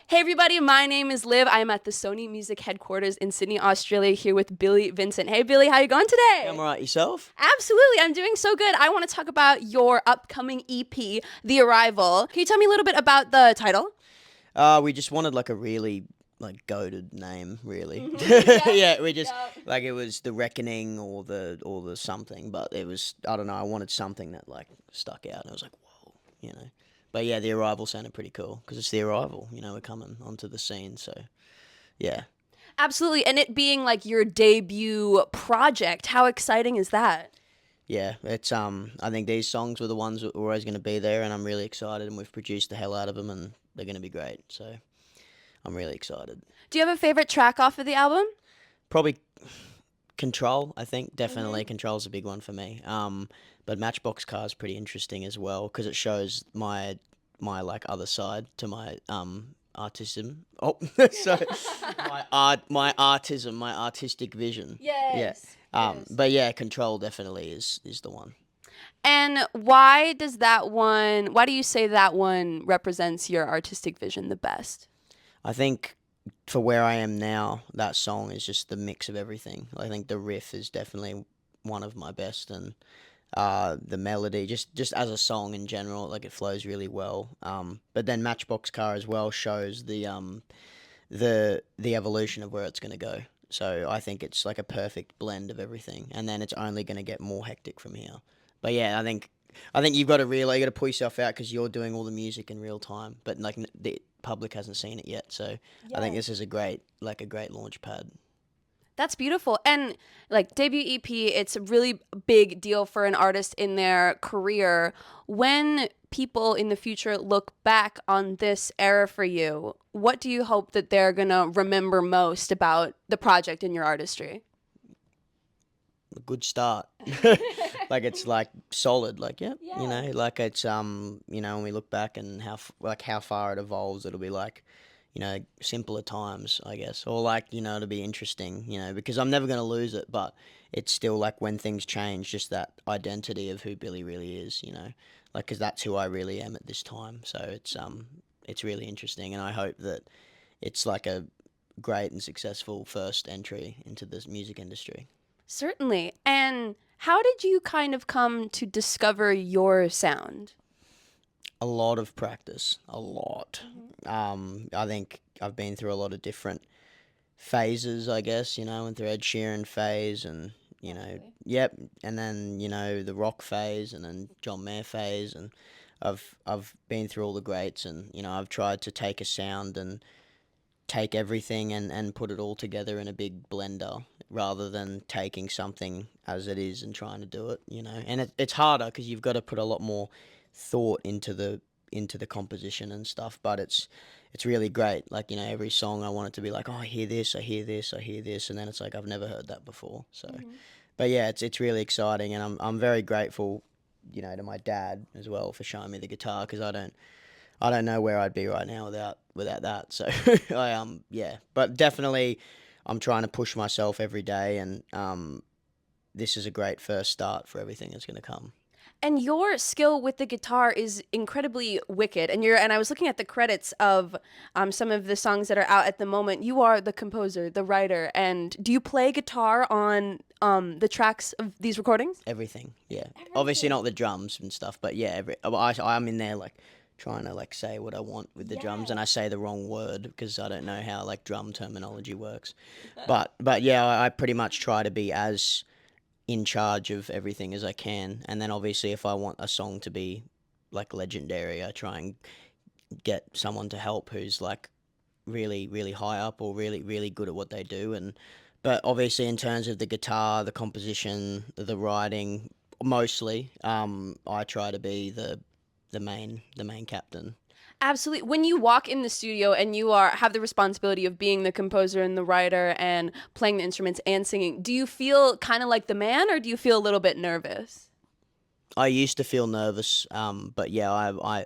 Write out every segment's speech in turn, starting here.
Hey everybody, my name is Liv. I am at the Sony Music Headquarters in Sydney, Australia, here with Billy Vincent. Hey Billy, how you going today? I'm alright, yourself? Absolutely, I'm doing so good. I want to talk about your upcoming EP, The Arrival. Can you tell me a little bit about the title? We just wanted like a really goated name, really. Yeah, Yeah, we just yeah. like it was the reckoning or the something, but it was I don't know. I wanted something that like stuck out, and I was like, whoa, you know. But yeah, the arrival sounded pretty cool because it's the arrival. We're coming onto the scene, so yeah, Absolutely, and it being like your debut project, how exciting is that? yeah. It's I think these songs were the ones that were always going to be there, and I'm really excited, and we've produced the hell out of them, and they're going to be great. So I'm really excited. Do you have a favorite track off of the album? Probably Control, I think Mm-hmm. definitely Control's a big one for me. But Matchbox Car is pretty interesting as well because it shows my like other side to my artism. Oh, so my artism, my artistic vision. Yeah. Yes, yes. But yeah, Control definitely is the one. And why do you say that one represents your artistic vision the best? I think for where I am now, that song is just the mix of everything. I think the riff is definitely one of my best, and the melody, just as a song in general, like it flows really well. But then Matchbox Car as well shows the evolution of where it's gonna go. So I think it's like a perfect blend of everything, and then it's only gonna get more hectic from here. But yeah, I think you've got to realize you got to pull yourself out because you're doing all the music in real time, but like the public hasn't seen it yet. So I think this Yes. is a great launch pad. That's beautiful. And like debut EP, it's a really big deal for an artist in their career. When people in the future look back on this era for you, what do you hope that they're going to remember most about the project in your artistry? A good start. Like it's like solid. Like yeah, Yeah. like it's when we look back and how far it evolves, it'll be like simpler times, I guess, or like it'll be interesting, because I'm never gonna lose it, but it's still like when things change, just that identity of who Billy really is, like because that's who I really am at this time. So it's really interesting, and I hope that it's like a great and successful first entry into this music industry. Certainly. And how did you kind of come to discover your sound? A lot of practice, a lot. Mhm. I think I've been through a lot of different phases, I guess, went through Ed Sheeran phase and, Naturally. yep, and then, the rock phase and then John Mayer phase, and I've been through all the greats, and, I've tried to take a sound and take everything and put it all together in a big blender rather than taking something as it is and trying to do it, and it's harder because you've got to put a lot more thought into the composition and stuff, but it's really great. Like every song I want it to be like, oh, I hear this, I hear this, I hear this, and then it's like I've never heard that before. So, Mhm. but yeah, it's really exciting, and I'm very grateful, to my dad as well for showing me the guitar because I don't know where I'd be right now without that. So yeah, but definitely I'm trying to push myself every day, and this is a great first start for everything that's going to come. And your skill with the guitar is incredibly wicked. And I was looking at the credits of some of the songs that are out at the moment. You are the composer, the writer, and do you play guitar on the tracks of these recordings? Everything, yeah. Obviously Everything. not the drums and stuff, but yeah, I'm in there like trying to like say what I want with the drums, and I Yes. say the wrong word because I don't know how like drum terminology works. But yeah, I pretty much try to be as in charge of everything as I can. And then obviously, if I want a song to be like legendary, I try and get someone to help who's like really, really high up or really, really good at what they do. And but obviously, in terms of the guitar, the composition, the writing, mostly, I try to be the main captain. Absolutely. When you walk in the studio and you are have the responsibility of being the composer and the writer and playing the instruments and singing, do you feel kind of like the man or do you feel a little bit nervous? I used to feel nervous, but yeah,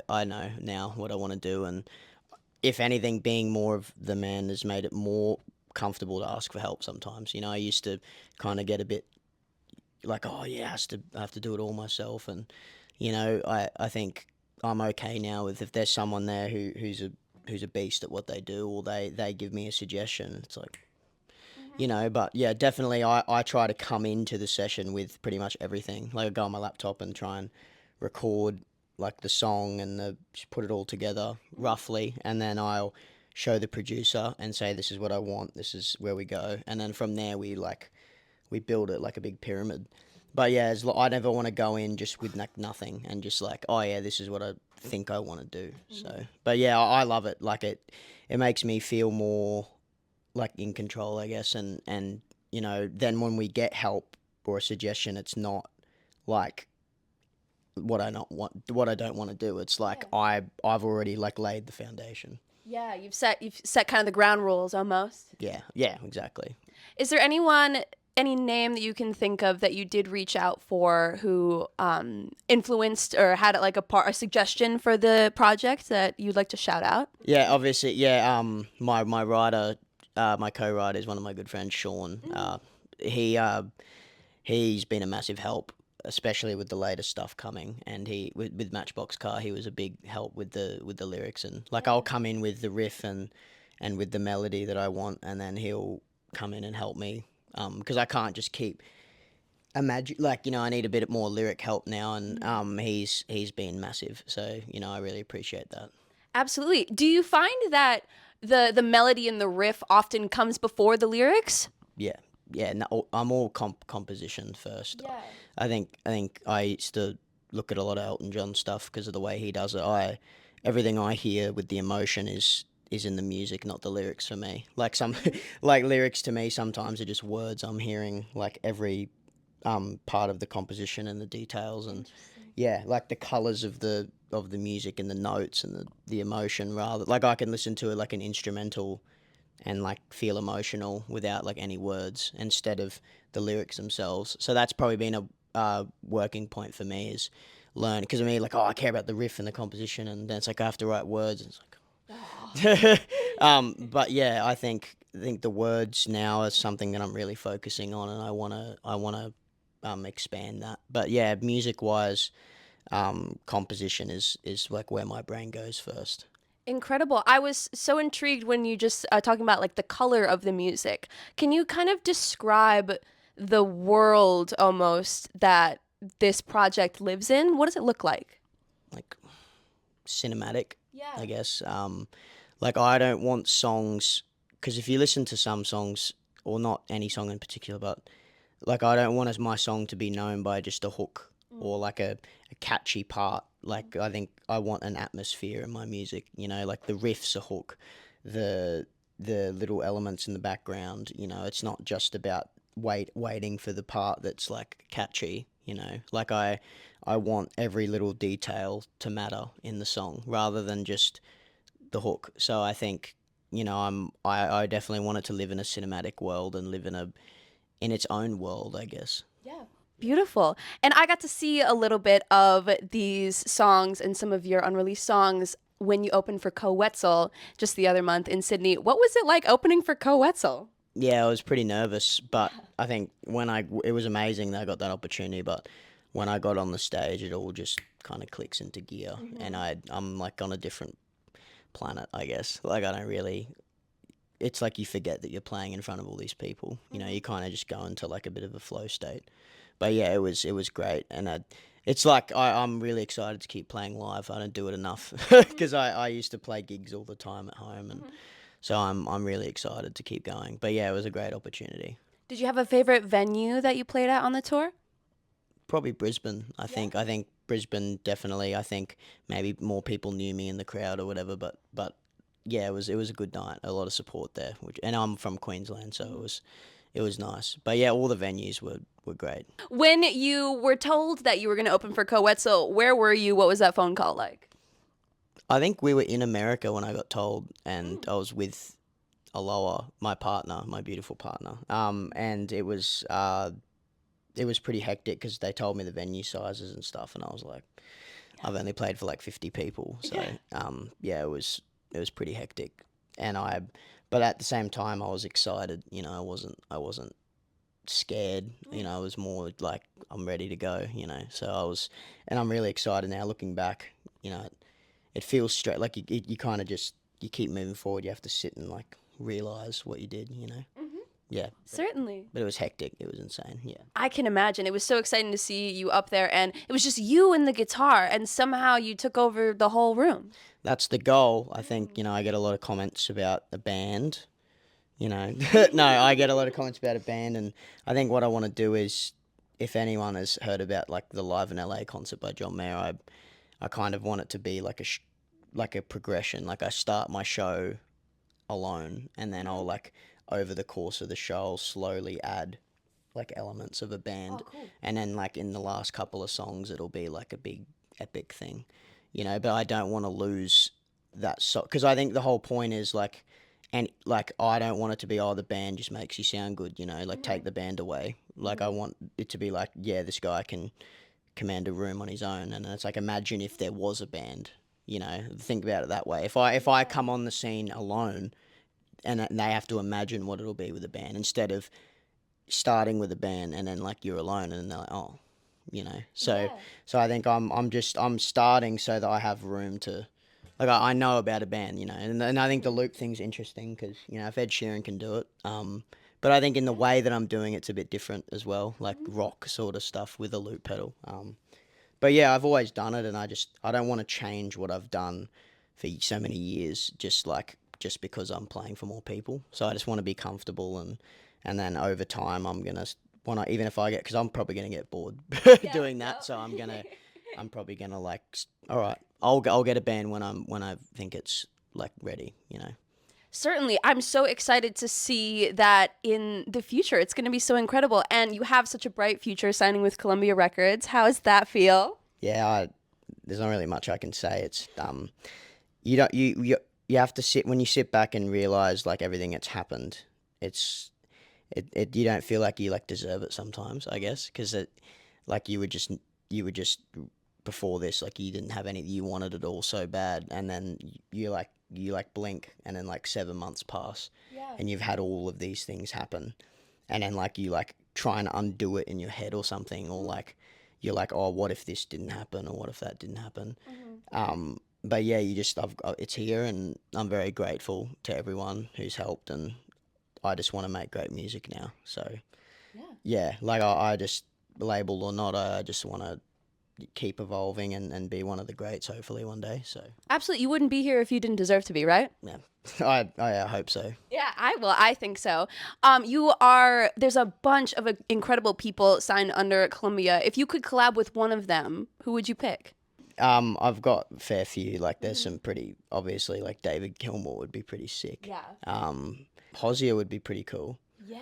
I know now what I want to do, and if anything, being more of the man has made it more comfortable to ask for help sometimes. I used to kind of get a bit like, oh yeah, I have to do it all myself, and I think I'm okay now with if there's someone there who's a who's a beast at what they do, or they give me a suggestion. It's like, but yeah, definitely I try to come into the session with pretty much everything. Like I go on my laptop and try and record like the song and just put it all together roughly, and then I'll show the producer and say this is what I want, this is where we go, and then from there we build it like a big pyramid. But yeah, I never want to go in just with like nothing and just like, oh yeah, this is what I think I want to do. So, but yeah, I love it. Like it makes me feel more like in control, I guess. And then when we get help or a suggestion, it's not like what I don't want to do. It's like I've already like laid the foundation. Yeah, you've set kind of the ground rules almost. Yeah, exactly. Is there any name that you can think of that you did reach out for who influenced or had like a suggestion for the project that you'd like to shout out? Yeah, obviously. Yeah. My writer, my co-writer is one of my good friends, Sean. He he's been a massive help, especially with the latest stuff coming. And with Matchbox Car, he was a big help with the lyrics. And like I'll come in with the riff and with the melody that I want, and then he'll come in and help me. Because I can't just keep imagine like I need a bit more lyric help now, and he's been massive. So I really appreciate that. Absolutely. Do you find that the melody and the riff often comes before the lyrics? Yeah, yeah. No, I'm all composition first. Yeah. I think I used to look at a lot of Elton John stuff because of the way he does it. Everything I hear with the emotion is in the music, not the lyrics for me. Like some like lyrics to me sometimes are just words I'm hearing, like every part of the composition and the details, and yeah, like the colors of the music and the notes and the emotion, rather like I can listen to it like an instrumental and like feel emotional without like any words instead of the lyrics themselves. So that's probably been a working point for me, is learn, because I mean like, oh, I care about the riff and the composition, and then it's like I have to write words, and it's like but yeah, I think the words now is something that I'm really focusing on, and I wanna expand that. But yeah, music wise, composition is like where my brain goes first. Incredible. I was so intrigued when you just talking about like the color of the music. Can you kind of describe the world almost that this project lives in? What does it look like? Like cinematic, Yeah. I guess. Like I don't want songs, because if you listen to some songs, or not any song in particular, but like I don't want my song to be known by just a hook or like a catchy part. Like I think I want an atmosphere in my music. Like the riff's a hook, the little elements in the background. It's not just about waiting for the part that's like catchy. Like I want every little detail to matter in the song rather than just the hook. So I think I definitely want it to live in a cinematic world and live in its own world, I guess. Yeah. Beautiful. And I got to see a little bit of these songs and some of your unreleased songs when you opened for Wetzel just the other month in Sydney. What was it like opening for Wetzel? Yeah, I was pretty nervous, but I think it was amazing that I got that opportunity. But when I got on the stage, it all just kind of clicks into gear, and I'm like on a different planet, I guess. Like I don't really. It's like you forget that you're playing in front of all these people. You kind of just go into like a bit of a flow state. But yeah, it was great, and it's like I'm really excited to keep playing live. I don't do it enough because I used to play gigs all the time at home, and so I'm really excited to keep going. But yeah, it was a great opportunity. Did you have a favorite venue that you played at on the tour? Probably Brisbane. I think Brisbane definitely. I think maybe more people knew me in the crowd or whatever. But yeah, it was a good night. A lot of support there, and I'm from Queensland, so it was nice. But yeah, all the venues were great. When you were told that you were going to open for Wetzel, where were you? What was that phone call like? I think we were in America when I got told, and I was with Aloha, my partner, my beautiful partner. And it was pretty hectic because they told me the venue sizes and stuff, and I was like, I've only played for like 50 people, so yeah, it was pretty hectic, but at the same time I was excited. I wasn't scared. I was more like I'm ready to go. So and I'm really excited now looking back. It feels straight like you kind of just you keep moving forward. You have to sit and like realize what you did. You know. Yeah. Certainly. But it was hectic. It was insane. Yeah. I can imagine. It was so exciting to see you up there, and it was just you and the guitar, and somehow you took over the whole room. That's the goal. I think, I get a lot of comments about the band, No, I get a lot of comments about a band, and I think what I want to do is, if anyone has heard about like the Live in LA concert by John Mayer, I kind of want it to be like like a progression. Like I start my show alone, and then I'll like over the course of the show I'll slowly add like elements of a band, and then like in the last couple of songs it'll be like a big epic thing, But I don't want to lose that because I think the whole point is like, and like I don't want it to be, oh, the band just makes you sound good, like take the band away. Like I want it to be like, yeah, this guy can command a room on his own, and it's like, imagine if there was a band, think about it that way. If I come on the scene alone, and they have to imagine what it'll be with a band, instead of starting with a band and then like you're alone and they're like, oh, so I think I'm starting so that I have room to, like, I know about a band, and I think the loop thing's interesting because if Ed Sheeran can do it, but I think in the way that I'm doing it's a bit different as well, like rock sort of stuff with a loop pedal, but yeah, I've always done it, and I don't want to change what I've done for so many years just because I'm playing for more people. So I just want to be comfortable, and then over time I'm gonna want to, even if I get, because I'm probably gonna get bored doing that. So I'm probably gonna like, all right, I'll get a band when I think it's like ready, Certainly. I'm so excited to see that in the future. It's going to be so incredible. And you have such a bright future signing with Columbia Records. How does that feel? Yeah, there's not really much I can say. It's you don't you have to when you sit back and realize like everything that's happened. It you don't feel like you like deserve it sometimes, I guess, because like you would just before this, like you didn't have any, you wanted it all so bad, and then you blink, and then like 7 months pass, and you've had all of these things happen, and then like you like trying to undo it in your head or something, or like you're like, oh, what if this didn't happen, or what if that didn't happen? But yeah, it's here, and I'm very grateful to everyone who's helped, and I just want to make great music now. So yeah, like I just, label or not, I just want to keep evolving and be one of the greats hopefully one day. So Absolutely. You wouldn't be here if you didn't deserve to be, right? yeah, I hope so. Yeah, I think so. There's a bunch of incredible people signed under Columbia. If you could collab with one of them, who would you pick? I've got a fair few. Like there's some pretty, obviously, like David Gilmour would be pretty sick. Yeah. Hosier would be pretty cool. Yeah.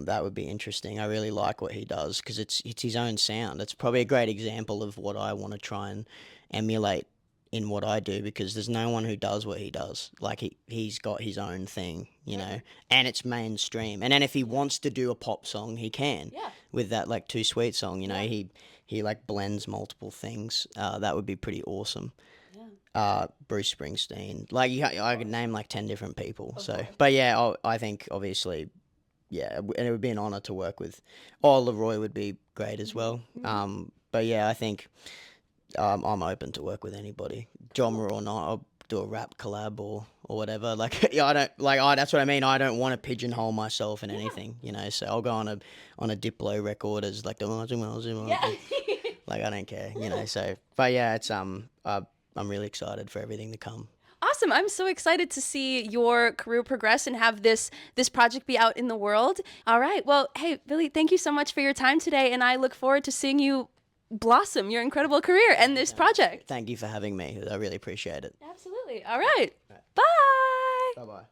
That would be interesting. I really like what he does because it's his own sound. It's probably a great example of what I want to try and emulate in what I do, because there's no one who does what he does. Like he's got his own thing, and it's mainstream. And then if he wants to do a pop song, he can. Yeah. With that like Too Sweet song, he like blends multiple things. That would be pretty awesome. Bruce Springsteen. Like I could name like 10 different people. So, but yeah, I think obviously, yeah, and it would be an honor to work with. Leroy would be great as well. But yeah, I think I'm open to work with anybody, genre or not. I'll do a rap collab or whatever. Like yeah, I don't like that's what I mean. I don't want to pigeonhole myself in anything, So I'll go on a Diplo record as like the like I don't care, So, but yeah, it's I'm really excited for everything to come. Awesome. I'm so excited to see your career progress and have this project be out in the world. All right. Well, hey, Billy, thank you so much for your time today, and I look forward to seeing you blossom your incredible career and this project. Thank you for having me. I really appreciate it. Absolutely. All right. All right. Bye. Bye-bye.